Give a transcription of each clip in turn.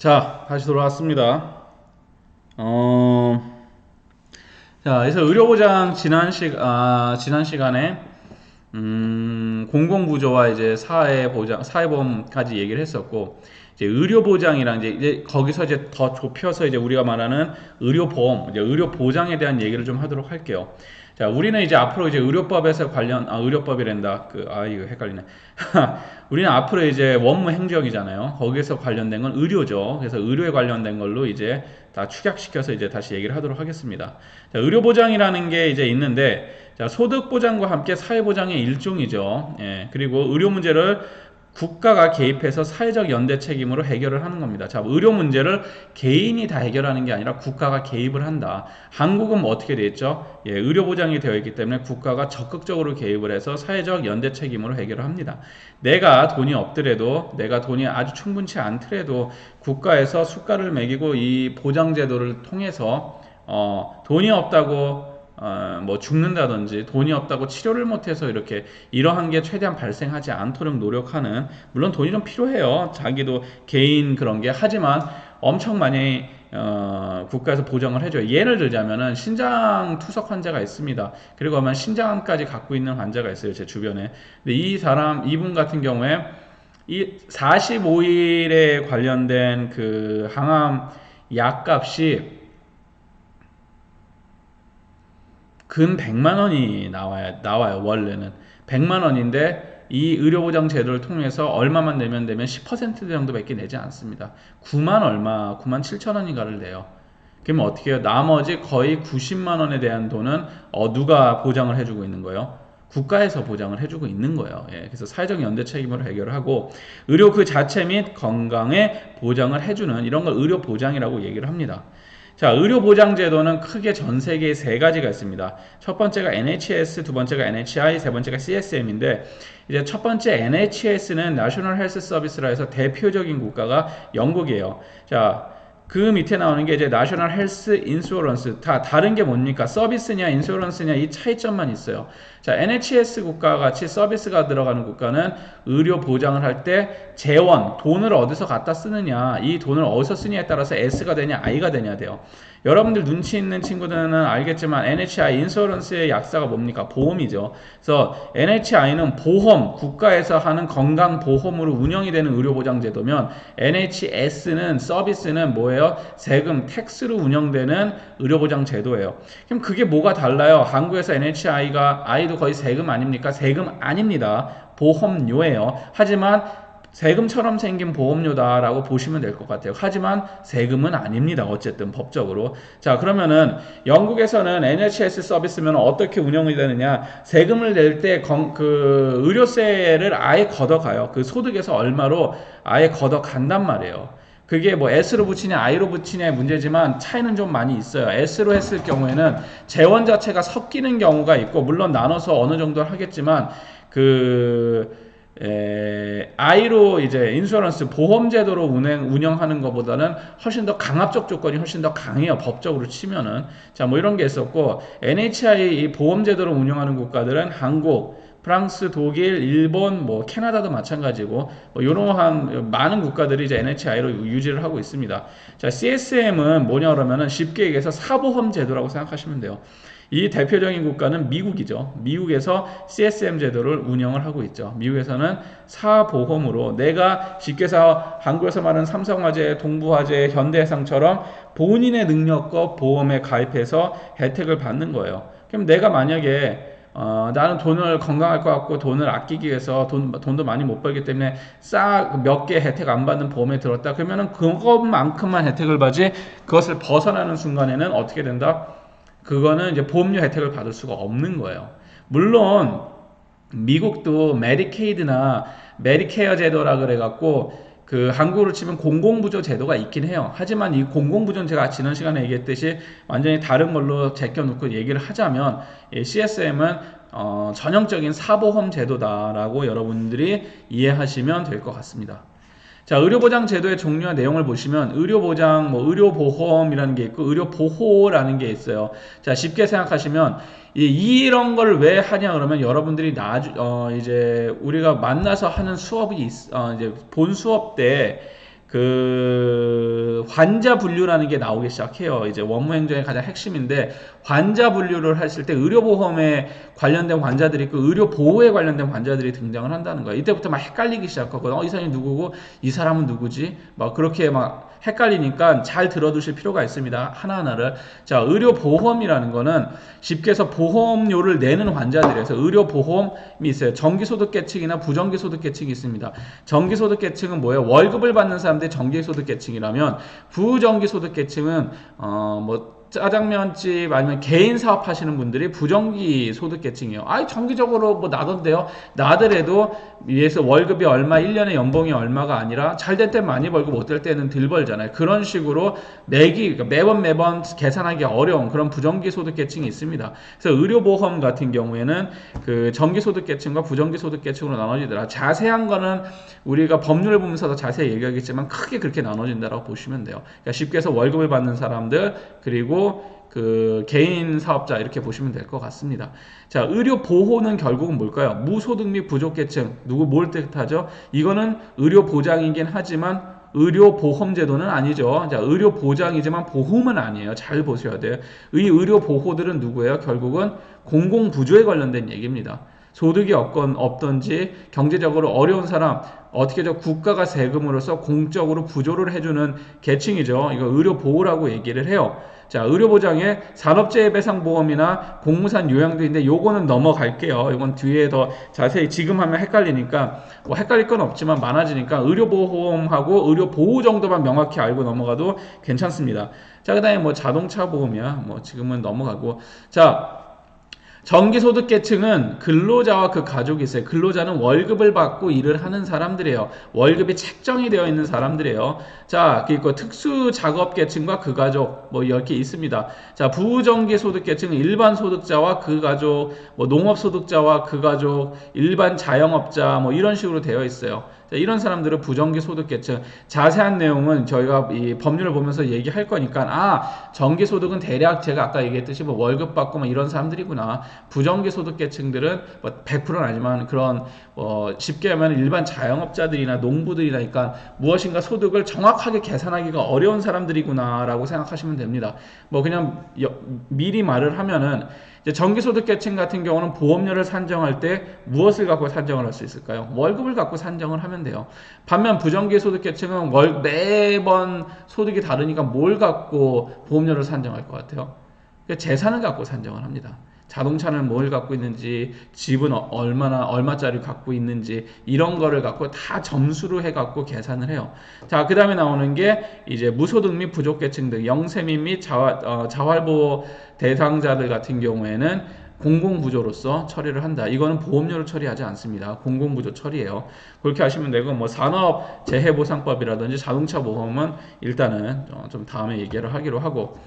자, 다시 돌아왔습니다. 자, 그래서 의료보장 지난 시간에 공공부조와 이제 사회보험까지 얘기를 했었고, 이제 의료보장이랑 이제 거기서 이제 더 좁혀서 이제 우리가 말하는 의료보험, 이제 의료보장에 대한 얘기를 좀 하도록 할게요. 자, 우리는 이제 앞으로 이제 의료법에서 의료법이란다. 이거 헷갈리네. 우리는 앞으로 이제 원무행정이잖아요. 거기에서 관련된 건 의료죠. 그래서 의료에 관련된 걸로 이제 다 축약시켜서 이제 다시 얘기를 하도록 하겠습니다. 자, 의료보장이라는 게 이제 있는데, 자, 소득보장과 함께 사회보장의 일종이죠. 예, 그리고 의료 문제를 국가가 개입해서 사회적 연대 책임으로 해결을 하는 겁니다. 자, 의료 문제를 개인이 다 해결하는 게 아니라 국가가 개입을 한다. 한국은 뭐 어떻게 되어 있죠? 예, 의료 보장이 되어 있기 때문에 국가가 적극적으로 개입을 해서 사회적 연대 책임으로 해결을 합니다. 내가 돈이 없더라도, 내가 돈이 아주 충분치 않더라도 국가에서 숟가락을 매기고 이 보장 제도를 통해서 돈이 없다고 뭐 죽는다든지 돈이 없다고 치료를 못해서 이렇게 이러한 게 최대한 발생하지 않도록 노력하는, 물론 돈이 좀 필요해요. 자기도 개인 그런 게. 하지만 엄청 많이 국가에서 보장을 해줘요. 예를 들자면은 신장 투석 환자가 있습니다. 그리고 아마 신장암까지 갖고 있는 환자가 있어요, 제 주변에. 근데 이분 같은 경우에 이 45일에 관련된 그 항암 약값이 근 100만 원이 나와요. 원래는 100만 원인데 이 의료보장 제도를 통해서 얼마만 내면 10% 정도밖에 내지 않습니다. 9만 7천 원인가를 내요. 그러면 어떻게 해요? 나머지 거의 90만 원에 대한 돈은 누가 보장을 해주고 있는 거예요? 국가에서 보장을 해주고 있는 거예요. 예, 그래서 사회적 연대 책임으로 해결을 하고, 의료 그 자체 및 건강에 보장을 해주는 이런 걸 의료 보장이라고 얘기를 합니다. 자, 의료보장제도는 크게 전 세계에 세 가지가 있습니다. 첫 번째가 NHS, 두 번째가 NHI, 세 번째가 CSM인데, 이제 첫 번째 NHS는 National Health Service라 해서 대표적인 국가가 영국이에요. 자, 그 밑에 나오는 게 이제 National Health Insurance. 다른 게 뭡니까? 서비스냐, 인슈런스냐, 이 차이점만 있어요. 자, NHS 국가와 같이 서비스가 들어가는 국가는 의료 보장을 할 때 재원, 돈을 어디서 갖다 쓰느냐, 이 돈을 어디서 쓰느냐에 따라서 S가 되냐, I가 되냐 돼요. 여러분들 눈치 있는 친구들은 알겠지만 NHI 인슈런스의 약자가 뭡니까? 보험이죠. 그래서 NHI는 보험, 국가에서 하는 건강보험으로 운영이 되는 의료보장제도면, NHS는 서비스는 뭐예요? 세금, 텍스로 운영되는 의료보장제도예요. 그럼 그게 뭐가 달라요? 한국에서 NHI가 I도 거의 세금 아닙니까? 세금 아닙니다. 보험료예요. 하지만 세금처럼 생긴 보험료다라고 보시면 될 것 같아요. 하지만 세금은 아닙니다. 어쨌든 법적으로. 자, 그러면은 영국에서는 NHS 서비스면 어떻게 운영이 되느냐? 세금을 낼 때 그 의료세를 아예 걷어가요. 그 소득에서 얼마로 아예 걷어간단 말이에요. 그게 뭐 S로 붙이냐 I로 붙이냐의 문제지만 차이는 좀 많이 있어요. S로 했을 경우에는 재원 자체가 섞이는 경우가 있고, 물론 나눠서 어느 정도 하겠지만 I로 이제 인슈런스 보험제도로 운영하는 것보다는 훨씬 더 강압적 조건이 훨씬 더 강해요. 법적으로 치면은. 자, 뭐 이런 게 있었고, NHI 보험제도로 운영하는 국가들은 한국, 프랑스, 독일, 일본, 뭐 캐나다도 마찬가지고, 뭐 이러한 많은 국가들이 이제 NHI로 유지를 하고 있습니다. 자, CSM은 뭐냐 그러면은 쉽게 얘기해서 사보험 제도라고 생각하시면 돼요. 이 대표적인 국가는 미국이죠. 미국에서 CSM 제도를 운영을 하고 있죠. 미국에서는 사보험으로 내가 쉽게 해서 한국에서 말하는 삼성화재, 동부화재, 현대해상처럼 본인의 능력과 보험에 가입해서 혜택을 받는 거예요. 그럼 내가 만약에 나는 돈을 건강할 것 같고 돈을 아끼기 위해서 돈도 많이 못 벌기 때문에 몇 개 혜택 안 받는 보험에 들었다. 그러면은 그것만큼만 혜택을 받지, 그것을 벗어나는 순간에는 어떻게 된다? 그거는 이제 보험료 혜택을 받을 수가 없는 거예요. 물론 미국도 메디케이드나 메디케어 제도라 그래갖고 그 한국으로 치면 공공부조 제도가 있긴 해요. 하지만 이 공공부조는 제가 지난 시간에 얘기했듯이 완전히 다른 걸로 제껴놓고 얘기를 하자면, CSM은 전형적인 사보험 제도다라고 여러분들이 이해하시면 될 것 같습니다. 자, 의료보장 제도의 종류와 내용을 보시면 의료보장, 뭐 의료보험이라는 게 있고 의료보호라는 게 있어요. 자, 쉽게 생각하시면 이런 걸 왜 하냐 그러면, 여러분들이 이제 우리가 만나서 하는 수업이 이제 본 수업 때 그 환자 분류라는 게 나오기 시작해요. 이제 원무행정의 가장 핵심인데 환자 분류를 했을 때 의료보험에 관련된 환자들이 있고 의료보호에 관련된 환자들이 등장을 한다는 거예요. 이때부터 막 헷갈리기 시작하고 이 사람이 누구고 이 사람은 누구지? 막 그렇게 막 헷갈리니까 잘 들어두실 필요가 있습니다. 하나하나를. 자, 의료보험이라는 거는 쉽게 해서 보험료를 내는 환자들에서 의료보험이 있어요. 정기소득계층이나 부정기소득계층이 있습니다. 정기소득계층은 뭐예요? 월급을 받는 사람들이 정기소득계층이라면 부정기소득계층은 뭐 짜장면집 아니면 개인 사업 하시는 분들이 부정기 소득계층이에요. 정기적으로 뭐 나던데요. 나더라도 위에서 월급이 얼마, 1년에 연봉이 얼마가 아니라 잘 될 때 많이 벌고 못 될 때는 덜 벌잖아요. 그런 식으로 그러니까 매번 계산하기 어려운 그런 부정기 소득계층이 있습니다. 그래서 의료보험 같은 경우에는 그 정기소득계층과 부정기소득계층으로 나눠지더라. 자세한 거는 우리가 법률을 보면서 더 자세히 얘기하겠지만 크게 그렇게 나눠진다고 보시면 돼요. 그러니까 쉽게 해서 월급을 받는 사람들 그리고 그 개인 사업자 이렇게 보시면 될 것 같습니다. 자, 의료 보호는 결국은 뭘까요? 무소득 및 부족계층 뭘 뜻하죠? 이거는 의료 보장이긴 하지만 의료 보험 제도는 아니죠. 자, 의료 보장이지만 보험은 아니에요. 잘 보셔야 돼요. 이 의료 보호들은 누구예요? 결국은 공공 부조에 관련된 얘기입니다. 소득이 없던지 경제적으로 어려운 사람 어떻게 국가가 세금으로서 공적으로 부조를 해주는 계층이죠. 이거 의료 보호라고 얘기를 해요. 자, 의료보장에 산업재해배상보험이나 공무산 요양도 있는데 요거는 넘어갈게요. 이건 뒤에 더 자세히 지금 하면 헷갈리니까 뭐 헷갈릴 건 없지만 많아지니까 의료보험하고 의료보호 정도만 명확히 알고 넘어가도 괜찮습니다. 자, 그 다음에 뭐 자동차 보험이야. 뭐 지금은 넘어가고. 자, 정기소득계층은 근로자와 그 가족이 있어요. 근로자는 월급을 받고 일을 하는 사람들이에요. 월급이 책정이 되어 있는 사람들이에요. 자, 그리고 특수작업계층과 그 가족 뭐 이렇게 있습니다. 자, 부정기소득계층은 일반 소득자와 그 가족, 뭐 농업소득자와 그 가족, 일반 자영업자 뭐 이런 식으로 되어 있어요. 자, 이런 사람들은 부정기소득계층. 자세한 내용은 저희가 이 법률을 보면서 얘기할 거니까 정기소득은 대략 제가 아까 얘기했듯이 뭐 월급 받고 뭐 이런 사람들이구나. 부정기소득계층들은 뭐 100%는 아니지만 그런 쉽게 하면 일반 자영업자들이나 농부들이니까 무엇인가 소득을 정확하게 계산하기가 어려운 사람들이구나라고 생각하시면 됩니다. 뭐 그냥 미리 말을 하면은 이제 정기소득계층 같은 경우는 보험료를 산정할 때 무엇을 갖고 산정을 할 수 있을까요? 월급을 갖고 산정을 하면 돼요. 반면 부정기소득계층은 매번 소득이 다르니까 뭘 갖고 보험료를 산정할 것 같아요? 재산을 갖고 산정을 합니다. 자동차는 뭘 갖고 있는지, 집은 얼마짜리 갖고 있는지, 이런 거를 갖고 다 점수로 해갖고 계산을 해요. 자, 그 다음에 나오는 게 이제 무소득 및 부족계층 등 영세민 및 자활보호 대상자들 같은 경우에는 공공부조로서 처리를 한다. 이거는 보험료를 처리하지 않습니다. 공공부조 처리예요. 그렇게 하시면 되고, 뭐 산업재해보상법이라든지 자동차 보험은 일단은 좀 다음에 얘기를 하기로 하고,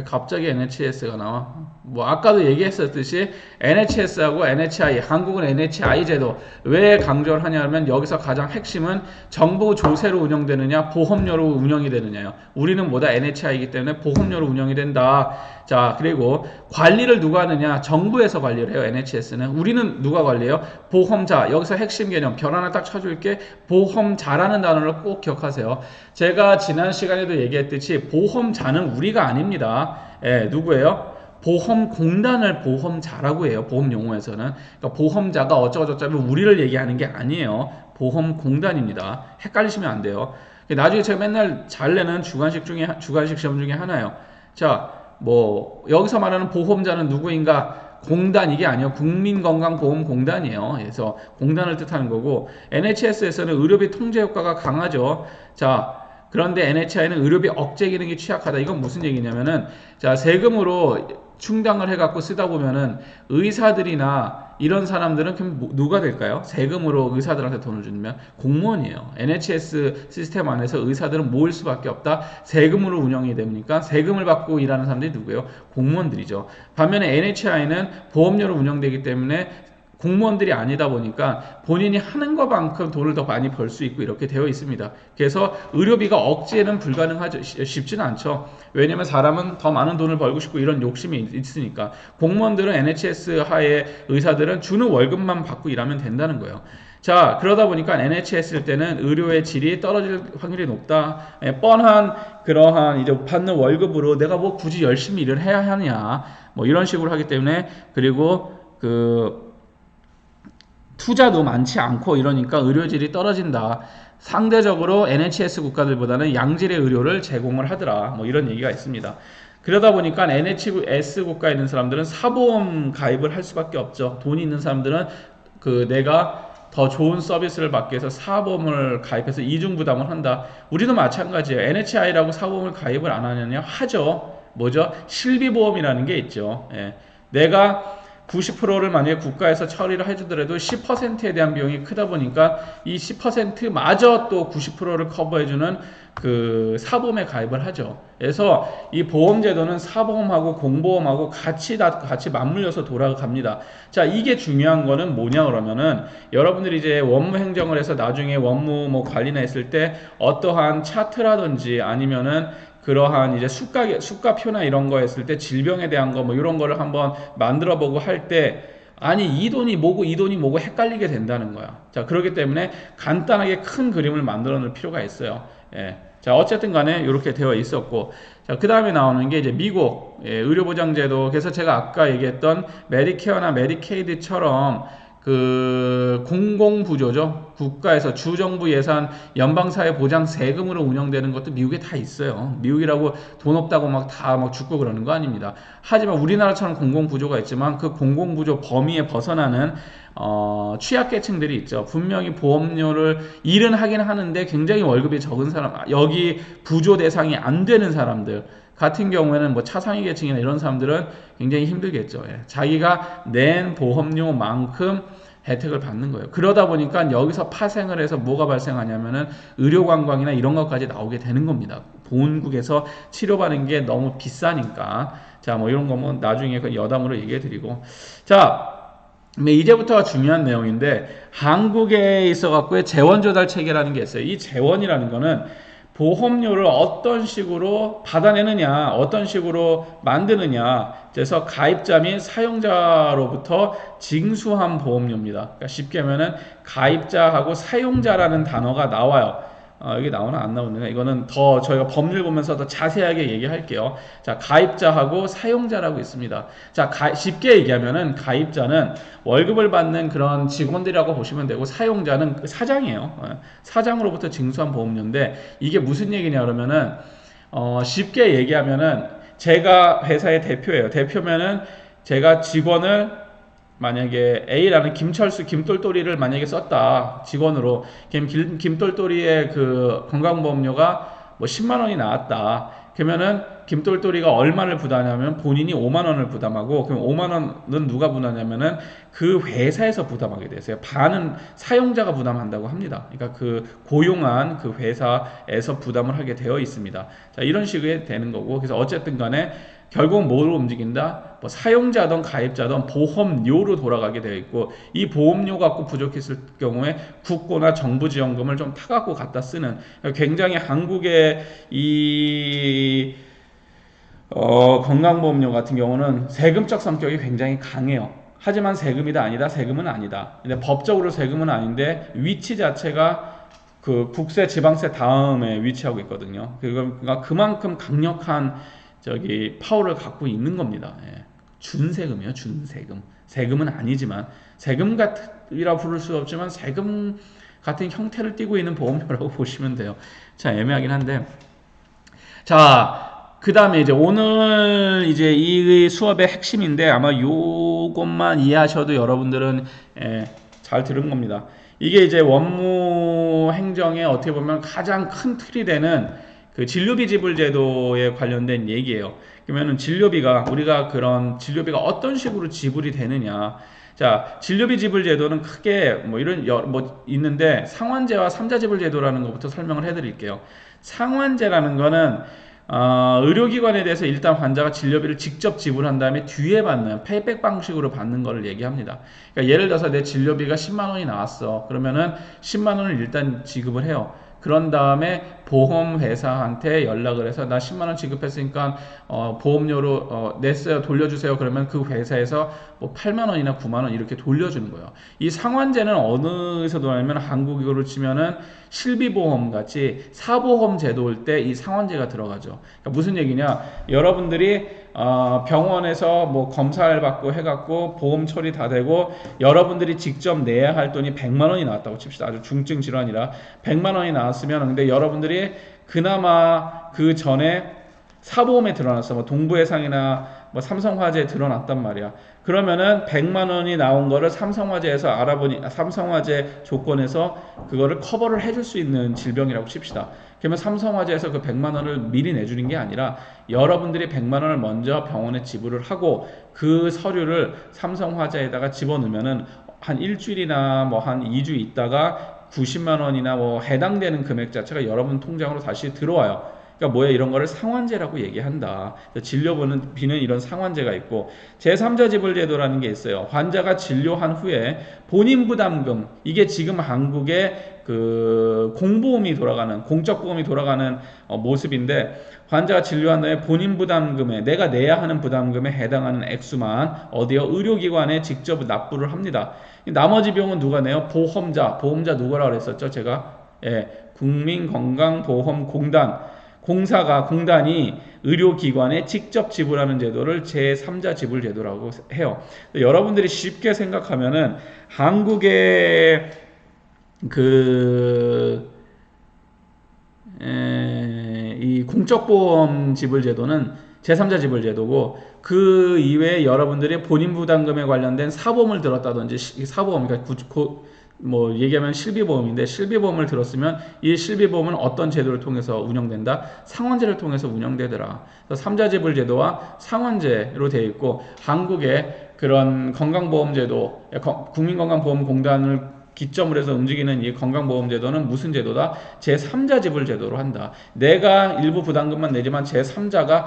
갑자기 NHS가 나와. 뭐 아까도 얘기했었듯이 NHS하고 NHI, 한국은 NHI 제도 왜 강조를 하냐면 여기서 가장 핵심은 정부 조세로 운영되느냐 보험료로 운영이 되느냐요. 우리는 뭐다 NHI이기 때문에 보험료로 운영이 된다. 자, 그리고 관리를 누가 하느냐? 정부에서 관리를 해요. NHS는. 우리는 누가 관리해요? 보험자. 여기서 핵심 개념 별 하나 딱 쳐줄게. 보험자라는 단어를 꼭 기억하세요. 제가 지난 시간에도 얘기했듯이 보험자는 우리가 아닙니다. 누구예요? 보험공단을 보험자라고 해요. 보험 용어에서는. 그러니까 보험자가 어쩌고저쩌고 우리를 얘기하는 게 아니에요. 보험공단입니다. 헷갈리시면 안 돼요. 나중에 제가 맨날 잘 내는 주관식 시험 중에 하나예요. 자, 뭐 여기서 말하는 보험자는 누구인가? 공단 이게 아니에요. 국민건강보험공단이에요. 그래서 공단을 뜻하는 거고 NHS에서는 의료비 통제 효과가 강하죠. 자, 그런데 NHI는 의료비 억제 기능이 취약하다. 이건 무슨 얘기냐면은 자, 세금으로 충당을 해갖고 쓰다 보면은 의사들이나 이런 사람들은 그럼 누가 될까요? 세금으로 의사들한테 돈을 주면 공무원이에요. NHS 시스템 안에서 의사들은 모일 수밖에 없다. 세금으로 운영이 됩니까? 세금을 받고 일하는 사람들이 누구예요? 공무원들이죠. 반면에 NHI는 보험료로 운영되기 때문에 공무원들이 아니다 보니까 본인이 하는 것만큼 돈을 더 많이 벌 수 있고 이렇게 되어 있습니다. 그래서 의료비가 억제는 불가능하죠. 쉽지는 않죠. 왜냐면 사람은 더 많은 돈을 벌고 싶고 이런 욕심이 있으니까. 공무원들은 NHS 하에 의사들은 주는 월급만 받고 일하면 된다는 거예요. 자, 그러다 보니까 NHS일 때는 의료의 질이 떨어질 확률이 높다. 뻔한 그러한 이제 받는 월급으로 내가 뭐 굳이 열심히 일을 해야 하냐. 뭐 이런 식으로 하기 때문에, 그리고 그 투자도 많지 않고 이러니까 의료질이 떨어진다. 상대적으로 NHS 국가들보다는 양질의 의료를 제공을 하더라. 뭐 이런 얘기가 있습니다. 그러다 보니까 NHS 국가에 있는 사람들은 사보험 가입을 할 수밖에 없죠. 돈이 있는 사람들은 그 내가 더 좋은 서비스를 받기 위해서 사보험을 가입해서 이중 부담을 한다. 우리도 마찬가지예요. NHI라고 사보험을 가입을 안 하느냐? 하죠. 뭐죠? 실비보험이라는 게 있죠. 예. 내가 90%를 만약에 국가에서 처리를 해주더라도 10%에 대한 비용이 크다 보니까 이 10%마저 또 90%를 커버해주는 그 사보험에 가입을 하죠. 그래서 이 보험제도는 사보험하고 공보험하고 같이 맞물려서 돌아갑니다. 자, 이게 중요한 거는 뭐냐 그러면은 여러분들이 이제 원무 행정을 해서 나중에 원무 뭐 관리나 했을 때 어떠한 차트라든지 아니면은 그러한 이제 수가표나 이런 거 했을 때 질병에 대한 거 뭐 이런 거를 한번 만들어 보고 할 때 아니 이 돈이 뭐고 이 돈이 뭐고 헷갈리게 된다는 거야. 자, 그렇기 때문에 간단하게 큰 그림을 만들어 놓을 필요가 있어요. 예. 자, 어쨌든 간에 이렇게 되어 있었고, 자, 그 다음에 나오는 게 이제 미국 의료보장제도. 그래서 제가 아까 얘기했던 메디케어나 메디케이드처럼 그 공공부조죠. 국가에서 주정부 예산 연방사회 보장 세금으로 운영되는 것도 미국에 다 있어요. 미국이라고 돈 없다고 막 다 막 죽고 그러는 거 아닙니다. 하지만 우리나라처럼 공공부조가 있지만 그 공공부조 범위에 벗어나는 취약계층들이 있죠. 분명히 보험료를 일은 하긴 하는데 굉장히 월급이 적은 사람, 여기 부조 대상이 안 되는 사람들 같은 경우에는 뭐 차상위 계층이나 이런 사람들은 굉장히 힘들겠죠. 예. 자기가 낸 보험료만큼 혜택을 받는 거예요. 그러다 보니까 여기서 파생을 해서 뭐가 발생하냐면은 의료관광이나 이런 것까지 나오게 되는 겁니다. 본국에서 치료받는 게 너무 비싸니까. 자, 뭐 이런 거 뭐 나중에 그 여담으로 얘기해 드리고. 자, 이제부터가 중요한 내용인데, 한국에 있어 갖고의 재원조달 체계라는 게 있어요. 이 재원이라는 거는 보험료를 어떤 식으로 받아내느냐, 어떤 식으로 만드느냐. 그래서 가입자 및 사용자로부터 징수한 보험료입니다. 그러니까 쉽게 하면은 가입자하고 사용자라는 단어가 나와요. 여기 나오나 안 나오느냐? 이거는 더 저희가 법률 보면서 더 자세하게 얘기할게요. 자, 가입자하고 사용자라고 있습니다. 자, 쉽게 얘기하면은 가입자는 월급을 받는 그런 직원들이라고 보시면 되고, 사용자는 사장이에요. 사장으로부터 징수한 보험료인데, 이게 무슨 얘기냐 그러면은 쉽게 얘기하면은 제가 회사의 대표예요. 대표면은 제가 직원을 만약에 A라는 김철수, 김똘똘이를 만약에 썼다. 직원으로. 김똘똘이의 그 건강보험료가 뭐 10만 원이 나왔다. 그러면은 김똘똘이가 얼마를 부담하냐면 본인이 5만 원을 부담하고, 그럼 5만 원은 누가 부담하냐면은 그 회사에서 부담하게 되세요. 반은 사용자가 부담한다고 합니다. 그러니까 그 고용한 그 회사에서 부담을 하게 되어 있습니다. 자, 이런 식으로 되는 거고, 그래서 어쨌든 간에 결국은 뭐로 움직인다? 뭐 사용자든 가입자든 보험료로 돌아가게 되어 있고, 이 보험료 갖고 부족했을 경우에 국고나 정부 지원금을 좀 타갖고 갖다 쓰는, 굉장히 한국의 이 건강보험료 같은 경우는 세금적 성격이 굉장히 강해요. 하지만 세금이다 아니다, 세금은 아니다. 근데 법적으로 세금은 아닌데 위치 자체가 그 국세, 지방세 다음에 위치하고 있거든요. 그러니까 그만큼 강력한 파워를 갖고 있는 겁니다. 예. 준세금이요, 준세금. 세금은 아니지만, 세금 같이라 부를 수 없지만 세금 같은 형태를 띠고 있는 보험료라고 보시면 돼요. 자, 애매하긴 한데. 자, 그 다음에 이제 오늘 이제 이 수업의 핵심인데, 아마 요것만 이해하셔도 여러분들은 잘 들은 겁니다. 이게 이제 원무 행정의 어떻게 보면 가장 큰 틀이 되는 그 진료비 지불 제도에 관련된 얘기예요. 그러면은 우리가 그런 진료비가 어떤 식으로 지불이 되느냐. 자, 진료비 지불 제도는 크게 뭐 이런 있는데, 상환제와 삼자 지불 제도라는 것부터 설명을 해드릴게요. 상환제라는 거는 의료기관에 대해서 일단 환자가 진료비를 직접 지불한 다음에 뒤에 받는 페이백 방식으로 받는 거를 얘기합니다. 그러니까 예를 들어서 내 진료비가 10만 원이 나왔어. 그러면은 10만 원을 일단 지급을 해요. 그런 다음에 보험회사한테 연락을 해서 나 10만 원 지급했으니까 보험료로 냈어요. 돌려주세요. 그러면 그 회사에서 뭐 8만 원이나 9만 원 이렇게 돌려주는 거예요. 이 상환제는 어느에서 들어가냐면 한국으로 치면은 실비보험 같이 사보험 제도일 때 이 상환제가 들어가죠. 그러니까 무슨 얘기냐? 여러분들이 병원에서 뭐 검사를 받고 해갖고 보험 처리 다 되고 여러분들이 직접 내야 할 돈이 100만 원이 나왔다고 칩시다. 아주 중증 질환이라 100만 원이 나왔으면 근데 여러분들이 그나마 그 전에 사보험에 드러났어. 뭐 동부해상이나 뭐 삼성화재에 드러났단 말이야. 그러면은 100만 원이 나온 거를 삼성화재에서 알아보니 삼성화재 조건에서 그거를 커버를 해줄 수 있는 질병이라고 칩시다. 그러면 삼성화재에서 그 100만 원을 미리 내주는 게 아니라 여러분들이 100만 원을 먼저 병원에 지불을 하고 그 서류를 삼성화재에다가 집어넣으면은 한 일주일이나 뭐 한 2주 있다가 90만 원이나 뭐 해당되는 금액 자체가 여러분 통장으로 다시 들어와요. 그러니까 뭐야 이런 거를 상환제라고 얘기한다. 진료비는 이런 상환제가 있고 제3자 지불 제도라는 게 있어요. 환자가 진료한 후에 본인 부담금 이게 지금 한국의 그 공보험이 돌아가는 공적 보험이 돌아가는 모습인데 환자가 진료한 다음에 본인 부담금에 내가 내야 하는 부담금에 해당하는 액수만 어디요? 의료기관에 직접 납부를 합니다. 나머지 비용은 누가 내요? 보험자 누구라고 그랬었죠? 제가 국민건강보험공단 공단이 의료기관에 직접 지불하는 제도를 제3자 지불 제도라고 해요. 여러분들이 쉽게 생각하면은 한국의 이 공적보험 지불 제도는 제3자 지불 제도고 그 이외에 여러분들이 본인 부담금에 관련된 사보험을 들었다든지 사보험 그러니까 뭐 얘기하면 실비보험인데 실비보험을 들었으면 이 실비보험은 어떤 제도를 통해서 운영된다? 상환제를 통해서 운영되더라. 그래서 3자 지불 제도와 상환제로 되어 있고 한국의 그런 건강보험제도 국민건강보험공단을 기점으로 해서 움직이는 이 건강보험제도는 무슨 제도다? 제3자 지불 제도로 한다. 내가 일부 부담금만 내지만 제3자가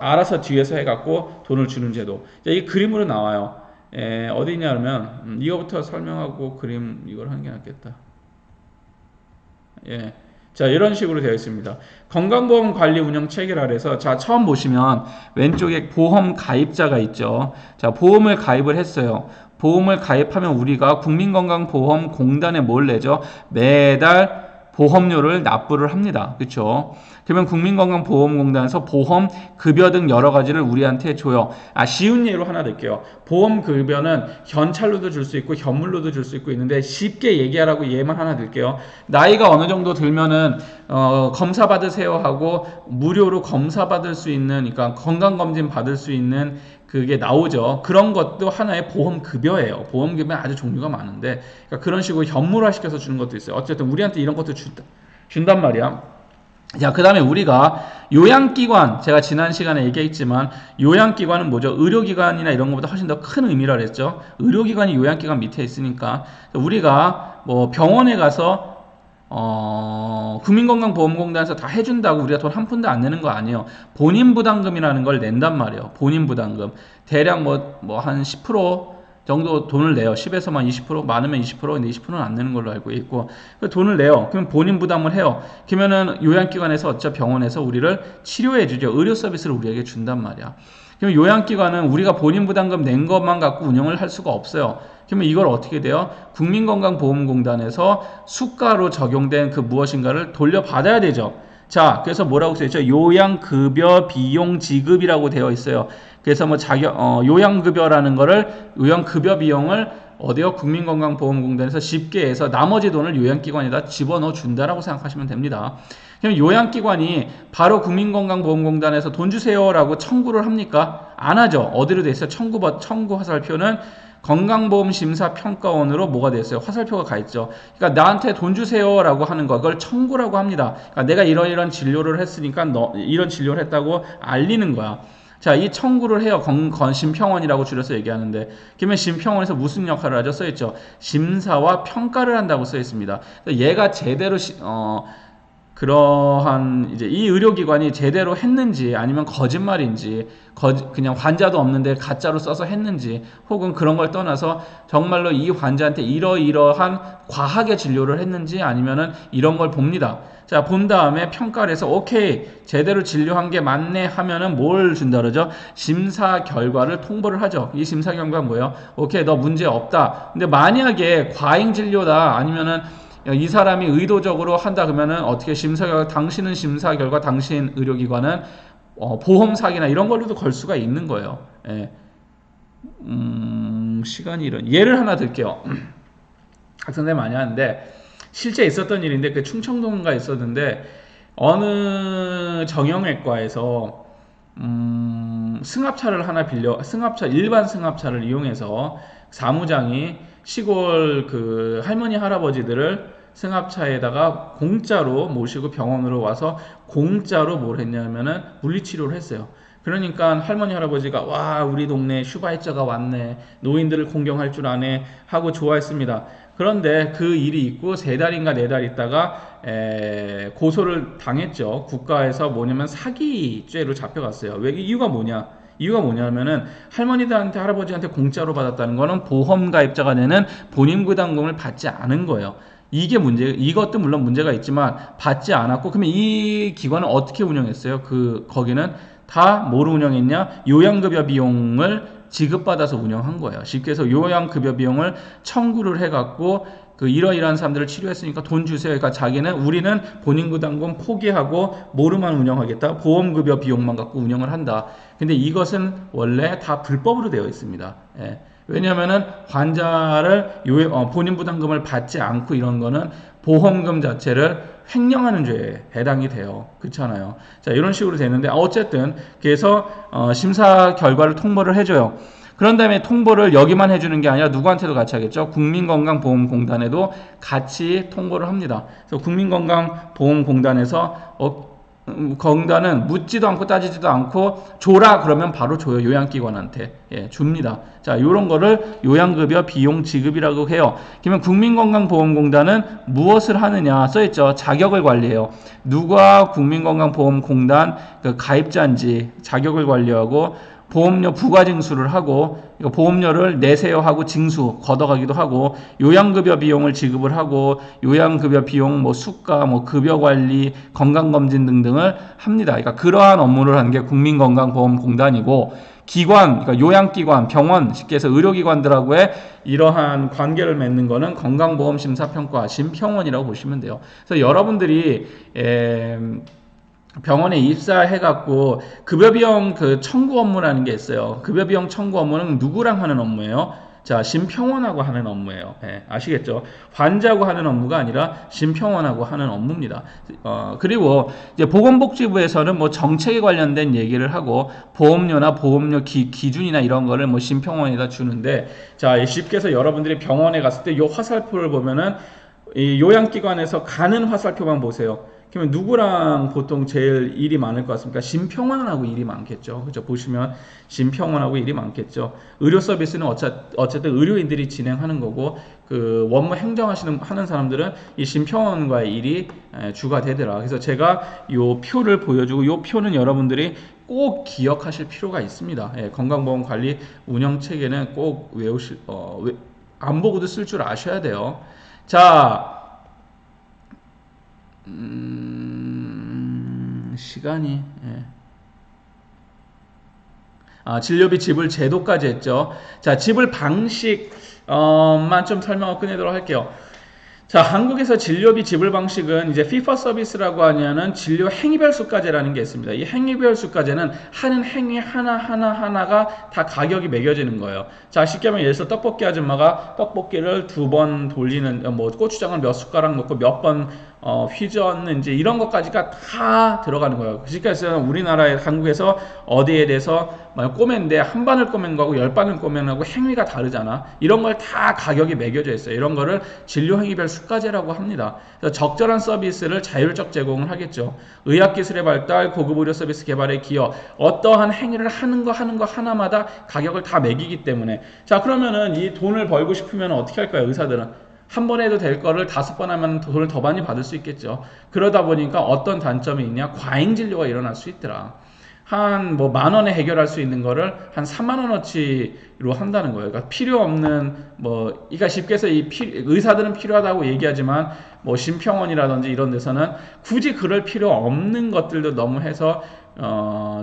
알아서 뒤에서 해갖고 돈을 주는 제도. 이 그림으로 나와요. 어디 있냐 그러면 이거부터 설명하고 그림 이걸 하는 게 낫겠다. 자 이런 식으로 되어 있습니다. 건강보험 관리 운영 체계 아래서 자 처음 보시면 왼쪽에 보험 가입자가 있죠. 자 보험을 가입을 했어요. 보험을 가입하면 우리가 국민건강보험공단에 뭘 내죠? 매달 보험료를 납부를 합니다. 그렇죠? 그러면 국민건강보험공단에서 보험급여 등 여러 가지를 우리한테 줘요. 쉬운 예로 하나 들게요. 보험급여는 현찰로도 줄 수 있고 현물로도 줄 수 있고 있는데 쉽게 얘기하라고 예만 하나 들게요. 나이가 어느 정도 들면은 검사 받으세요 하고 무료로 검사 받을 수 있는 그러니까 건강검진 받을 수 있는 그게 나오죠. 그런 것도 하나의 보험급여예요. 보험급여는 아주 종류가 많은데 그러니까 그런 식으로 현물화 시켜서 주는 것도 있어요. 어쨌든 우리한테 이런 것도 준단 말이야. 자, 그 다음에 우리가 요양기관, 제가 지난 시간에 얘기했지만 요양기관은 뭐죠? 의료기관이나 이런 것보다 훨씬 더 큰 의미라 그랬죠. 의료기관이 요양기관 밑에 있으니까 우리가 뭐 병원에 가서 국민건강보험공단에서 다 해준다고 우리가 돈 한 푼도 안 내는 거 아니에요. 본인 부담금이라는 걸 낸단 말이에요. 본인 부담금. 대략 뭐 한 10% 정도 돈을 내요. 10에서만 20%, 많으면 20%, 근데 20%는 안 내는 걸로 알고 있고. 돈을 내요. 그럼 본인 부담을 해요. 그러면은 요양기관에서 어차 병원에서 우리를 치료해주죠. 의료 서비스를 우리에게 준단 말이야. 그럼 요양기관은 우리가 본인 부담금 낸 것만 갖고 운영을 할 수가 없어요. 그러면 이걸 어떻게 돼요? 국민건강보험공단에서 수가로 적용된 그 무엇인가를 돌려받아야 되죠. 자, 그래서 뭐라고 써있죠? 요양급여 비용 지급이라고 되어 있어요. 그래서 뭐 요양급여라는 거를 요양급여 비용을 어디요? 국민건강보험공단에서 쉽게 해서 나머지 돈을 요양기관에다 집어넣어 준다라고 생각하시면 됩니다. 그럼 요양기관이 바로 국민건강보험공단에서 돈 주세요라고 청구를 합니까? 안 하죠. 어디로 돼 있어요? 청구 화살표는 건강보험심사평가원으로 뭐가 됐어요? 화살표가 가 있죠. 그러니까 나한테 돈 주세요라고 하는 거, 그걸 청구라고 합니다. 그러니까 내가 이런 진료를 했으니까 이런 진료를 했다고 알리는 거야. 자, 이 청구를 해요. 심평원이라고 줄여서 얘기하는데, 그러면 심평원에서 무슨 역할을 하죠? 써있죠. 심사와 평가를 한다고 써있습니다. 얘가 제대로 그러한 이제 이 의료기관이 제대로 했는지 아니면 거짓말인지 그냥 환자도 없는데 가짜로 써서 했는지 혹은 그런 걸 떠나서 정말로 이 환자한테 이러이러한 과하게 진료를 했는지 아니면은 이런 걸 봅니다. 자, 본 다음에 평가를 해서 오케이 제대로 진료한 게 맞네 하면은 뭘 준다 그러죠? 심사 결과를 통보를 하죠. 이 심사 결과가 뭐예요? 오케이 너 문제 없다. 근데 만약에 과잉 진료다 아니면은 이 사람이 의도적으로 한다 그러면은 어떻게 당신은 심사 결과 당신 의료기관은 보험 사기나 이런 걸로도 걸 수가 있는 거예요. 예. 시간이 이런 예를 하나 들게요. 학생들 많이 하는데 실제 있었던 일인데 그 충청도인가 있었는데 어느 정형외과에서 승합차를 하나 일반 승합차를 이용해서 사무장이 시골 그 할머니 할아버지들을 승합차에다가 공짜로 모시고 병원으로 와서 공짜로 뭘 했냐면은 물리치료를 했어요. 그러니까 할머니 할아버지가 와 우리 동네 슈바이처가 왔네 노인들을 공경할 줄 아네 하고 좋아했습니다. 그런데 그 일이 있고 3달인가 4달 있다가 고소를 당했죠. 국가에서 뭐냐면 사기죄로 잡혀갔어요. 왜 이유가 뭐냐면은 할머니들한테 할아버지한테 공짜로 받았다는 거는 보험 가입자가 되는 본인 부담금을 받지 않은 거예요. 이것도 물론 문제가 있지만 받지 않았고 그러면 이 기관은 어떻게 운영했어요? 거기는 다 뭐로 운영했냐? 요양급여 비용을 지급받아서 운영한 거예요. 쉽게 해서 요양급여 비용을 청구를 해갖고 이러이러한 사람들을 치료했으니까 돈 주세요. 그러니까 우리는 본인 부담금 포기하고 뭐로만 운영하겠다. 보험급여 비용만 갖고 운영을 한다. 근데 이것은 원래 다 불법으로 되어 있습니다. 예. 왜냐하면은 환자를 본인 부담금을 받지 않고 이런 거는 보험금 자체를 횡령하는 죄에 해당이 돼요. 그렇잖아요. 자, 이런 식으로 되는데 어쨌든 그래서 심사 결과를 통보를 해줘요. 그런 다음에 통보를 여기만 해주는 게 아니라 누구한테도 같이 하겠죠. 국민건강보험공단에도 같이 통보를 합니다. 그래서 국민건강보험공단에서 공단은 묻지도 않고 따지지도 않고 줘라 그러면 바로 줘요. 요양기관한테 줍니다. 자, 이런 거를 요양급여 비용 지급이라고 해요. 그러면 국민건강보험공단은 무엇을 하느냐 써있죠. 자격을 관리해요. 누가 국민건강보험공단 가입자인지 자격을 관리하고 보험료 부과 징수를 하고 보험료를 내세요 하고 징수 걷어가기도 하고 요양급여 비용을 지급을 하고 요양급여 비용 수가 급여 관리 건강검진 등등을 합니다. 그러니까 그러한 업무를 하는 게 국민건강보험공단이고 기관 그러니까 요양기관 병원 쉽게 해서 의료기관들하고의 이러한 관계를 맺는 거는 건강보험심사평가 심평원이라고 보시면 돼요. 그래서 여러분들이 병원에 입사해갖고 급여비용 청구 업무라는 게 있어요. 급여비용 청구 업무는 누구랑 하는 업무예요? 자, 심평원하고 하는 업무예요. 아시겠죠? 환자하고 하는 업무가 아니라 심평원하고 하는 업무입니다. 그리고 이제 보건복지부에서는 정책에 관련된 얘기를 하고 보험료나 보험료 기준이나 이런 거를 심평원에다 주는데 자, 쉽게 해서 여러분들이 병원에 갔을 때 이 화살표를 보면은 이 요양기관에서 가는 화살표만 보세요. 그러면 누구랑 보통 제일 일이 많을 것 같습니까? 심평원하고 일이 많겠죠. 그죠? 보시면 심평원하고 일이 많겠죠. 의료 서비스는 어쨌든 의료인들이 진행하는 거고 원무 하는 사람들은 이 심평원과의 일이 주가 되더라. 그래서 제가 요 표를 보여주고 요 표는 여러분들이 꼭 기억하실 필요가 있습니다. 건강보험관리 운영 체계는 꼭 안 보고도 쓸 줄 아셔야 돼요. 자. 시간이 진료비 지불 제도까지 했죠. 자, 지불 방식만 좀 설명을 끝내도록 할게요. 자, 한국에서 진료비 지불 방식은 이제 fee for service라고 하냐는 진료 행위별 수가제라는 게 있습니다. 이 행위별 수가제는 하는 행위 하나가 다 가격이 매겨지는 거예요. 자, 쉽게 하면 예를 들어서 떡볶이 아줌마가 떡볶이를 2번 돌리는 고추장을 몇 숟가락 넣고 몇 번 휘저었는지 이런 것까지가 다 들어가는 거예요. 그러니까 우리나라에 한국에서 어디에 대해서 꼬맨데 한 반을 꼬맨 거하고 10반을 꼬맨 거하고 행위가 다르잖아. 이런 걸 다 가격이 매겨져 있어요. 이런 거를 진료행위별 수가제라고 합니다. 그래서 적절한 서비스를 자율적 제공을 하겠죠. 의학기술의 발달, 고급 의료 서비스 개발에 기여, 어떠한 행위를 하는 거 하나마다 가격을 다 매기기 때문에 자, 그러면은 이 돈을 벌고 싶으면 어떻게 할 거야? 의사들은 한 번 해도 될 거를 5번 하면 돈을 더 많이 받을 수 있겠죠. 그러다 보니까 어떤 단점이 있냐? 과잉 진료가 일어날 수 있더라. 한 뭐 10,000원에 해결할 수 있는 거를 한 30,000원어치로 한다는 거예요. 그러니까 필요 없는 뭐, 그러니까 쉽게 해서 의사들은 필요하다고 얘기하지만 뭐 심평원이라든지 이런 데서는 굳이 그럴 필요 없는 것들도 너무 해서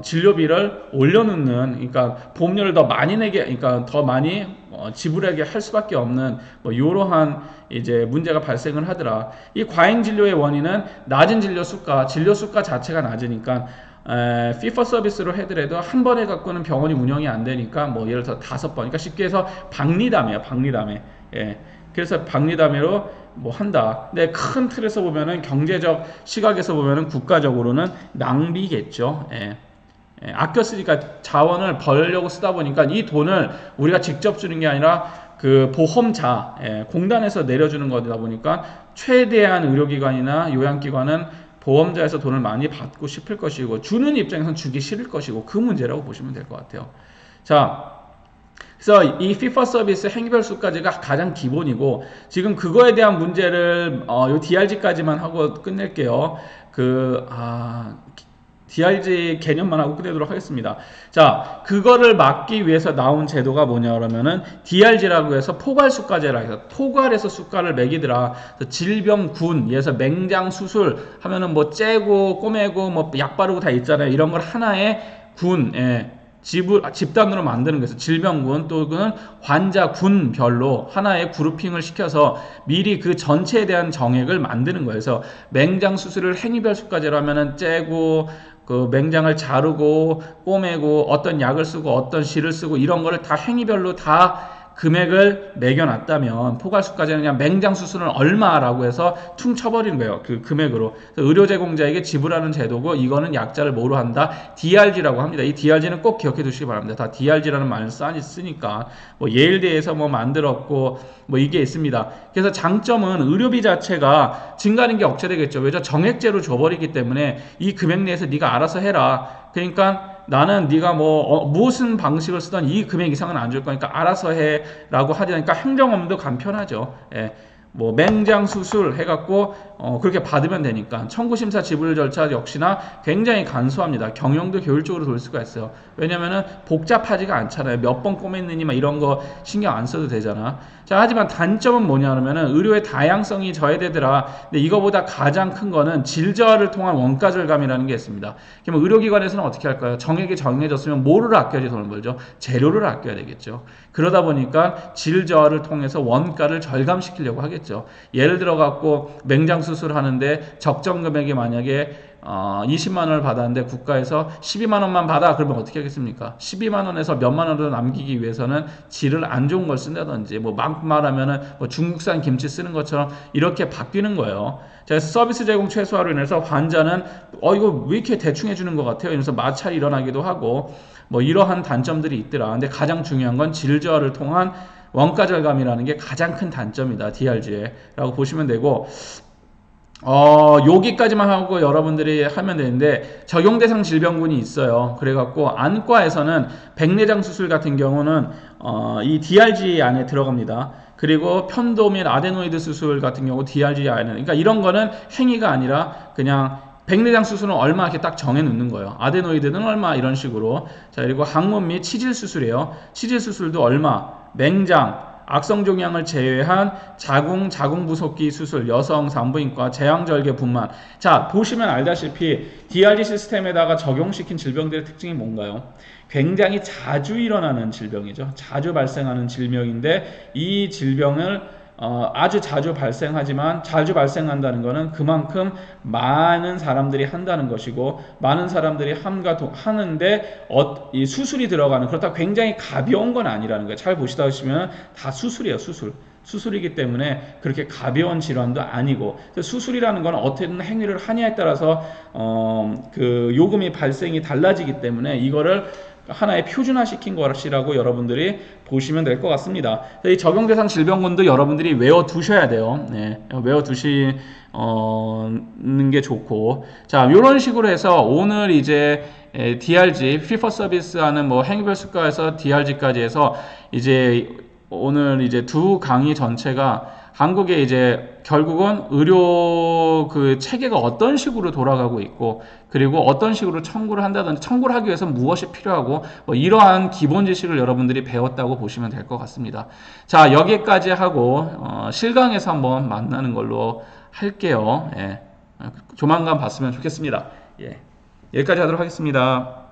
진료비를 올려놓는, 그러니까 보험료를 더 많이 내게, 그러니까 더 많이 지불하게 할 수밖에 없는 뭐 이러한 이제 문제가 발생을 하더라. 이 과잉 진료의 원인은 낮은 진료 수가 자체가 낮으니까 fee for service로 해더라도 한 번에 갖고는 병원이 운영이 안 되니까 뭐 예를 들어 5번, 그러니까 쉽게 해서 박리담회야, 박리담회. 예. 그래서 박리담회로 뭐 한다. 근데 큰 틀에서 보면은 경제적 시각에서 보면은 국가적으로는 낭비겠죠. 예. 예, 아껴 쓰니까 자원을 벌려고 쓰다 보니까 이 돈을 우리가 직접 주는 게 아니라 그 보험자, 공단에서 내려주는 거다 보니까 최대한 의료기관이나 요양기관은 보험자에서 돈을 많이 받고 싶을 것이고 주는 입장에서는 주기 싫을 것이고 그 문제라고 보시면 될 것 같아요. 자, 그래서 이 fee for service 행위별 수까지가 가장 기본이고 지금 그거에 대한 문제를 요 DRG까지만 하고 끝낼게요. DRG 개념만 하고 끝내도록 하겠습니다. 자, 그거를 막기 위해서 나온 제도가 뭐냐 그러면은 DRG라고 해서 포괄수가제라 해서 포괄해서 수가를 매기더라. 질병군, 예서 맹장 수술 하면은 뭐 째고 꼬매고 뭐 약 바르고 다 있잖아요. 이런 걸 하나의 군, 집단으로 만드는 거예요. 질병군 또는 환자군별로 하나의 그룹핑을 시켜서 미리 그 전체에 대한 정액을 만드는 거예요. 그래서 맹장 수술을 행위별 수가제로 하면은 째고 그 맹장을 자르고 꼬매고 어떤 약을 쓰고 어떤 실을 쓰고 이런 거를 다 행위별로 다 금액을 매겨놨다면 포괄수가제는 그냥 맹장 수술은 얼마라고 해서 퉁 쳐버리는 거예요. 그 금액으로. 의료 제공자에게 지불하는 제도고 이거는 약자를 뭐로 한다? DRG라고 합니다. 이 DRG는 꼭 기억해 두시기 바랍니다. 다 DRG라는 말을 쓰니까 뭐 예일대에서 뭐 만들었고 뭐 이게 있습니다. 그래서 장점은 의료비 자체가 증가하는 게 억제되겠죠. 왜죠? 정액제로 줘버리기 때문에 이 금액 내에서 네가 알아서 해라. 그러니까 나는 네가 무슨 방식을 쓰던 이 금액 이상은 안 줄 거니까 알아서 해라고 하니까 행정업무도 간편하죠. 예. 뭐 맹장 수술 해갖고 그렇게 받으면 되니까 청구심사 지불 절차 역시나 굉장히 간소합니다. 경영도 효율적으로 돌 수가 있어요. 왜냐면은 복잡하지가 않잖아요. 몇 번 꼬맸느니 막 이런 거 신경 안 써도 되잖아. 자, 하지만 단점은 뭐냐 그러면은 의료의 다양성이 저해되더라. 근데 이거보다 가장 큰 거는 질저하를 통한 원가 절감이라는 게 있습니다. 그러면 의료기관에서는 어떻게 할까요? 정액이 정해졌으면 뭐를 아껴야지 돈을 벌죠? 재료를 아껴야 되겠죠. 그러다 보니까 질저하를 통해서 원가를 절감시키려고 하겠죠. 예를 들어 갖고 맹장 수술하는데 적정 금액이 만약에 20만 원을 받았는데 국가에서 12만 원만 받아 그러면 어떻게 하겠습니까? 12만 원에서 몇만 원을 남기기 위해서는 질을 안 좋은 걸 쓴다든지 뭐 막 말하면은 뭐 중국산 김치 쓰는 것처럼 이렇게 바뀌는 거예요. 자, 서비스 제공 최소화로 인해서 환자는 이거 왜 이렇게 대충 해주는 것 같아요? 이러면서 마찰이 일어나기도 하고 뭐 이러한 단점들이 있더라. 근데 가장 중요한 건 질저하를 통한 원가 절감이라는 게 가장 큰 단점이다. DRG라고 보시면 되고 여기까지만 하고 여러분들이 하면 되는데 적용 대상 질병군이 있어요. 그래갖고 안과에서는 백내장 수술 같은 경우는 이 DRG 안에 들어갑니다. 그리고 편도 및 아데노이드 수술 같은 경우 DRG 안에, 그러니까 이런 거는 행위가 아니라 그냥 백내장 수술은 얼마 이렇게 딱 정해 놓는 거예요. 아데노이드는 얼마 이런 식으로. 자, 그리고 항문 및 치질 수술이에요. 치질 수술도 얼마, 맹장, 악성 종양을 제외한 자궁부속기 수술, 여성 산부인과, 제왕절개 분만. 자, 보시면 알다시피 DRG 시스템에다가 적용시킨 질병들의 특징이 뭔가요? 굉장히 자주 일어나는 질병이죠. 자주 발생하는 질병인데 이 질병을 아주 자주 발생하지만 자주 발생한다는 것은 그만큼 많은 사람들이 한다는 것이고 많은 사람들이 하는데 이 수술이 들어가는, 그렇다고 굉장히 가벼운 건 아니라는 거예요. 잘 보시다 보시면 다 수술이에요. 수술이기 때문에 그렇게 가벼운 질환도 아니고, 수술이라는 건 어떤 행위를 하냐에 따라서 그 요금이 발생이 달라지기 때문에 이거를 하나의 표준화시킨 것이라고 여러분들이 보시면 될 것 같습니다. 이 적용대상 질병군도 여러분들이 외워두셔야 돼요. 네, 외워두시는 게 좋고, 자, 이런 식으로 해서 오늘 이제 DRG, Fee for Service 하는 뭐 행위별 수가에서 DRG까지 해서 이제 오늘 이제 두 강의 전체가 한국에 이제 결국은 의료 그 체계가 어떤 식으로 돌아가고 있고, 그리고 어떤 식으로 청구를 한다든지 청구를 하기 위해서 무엇이 필요하고, 뭐 이러한 기본 지식을 여러분들이 배웠다고 보시면 될 것 같습니다. 자, 여기까지 하고 실강에서 한번 만나는 걸로 할게요. 예. 조만간 봤으면 좋겠습니다. 예. 여기까지 하도록 하겠습니다.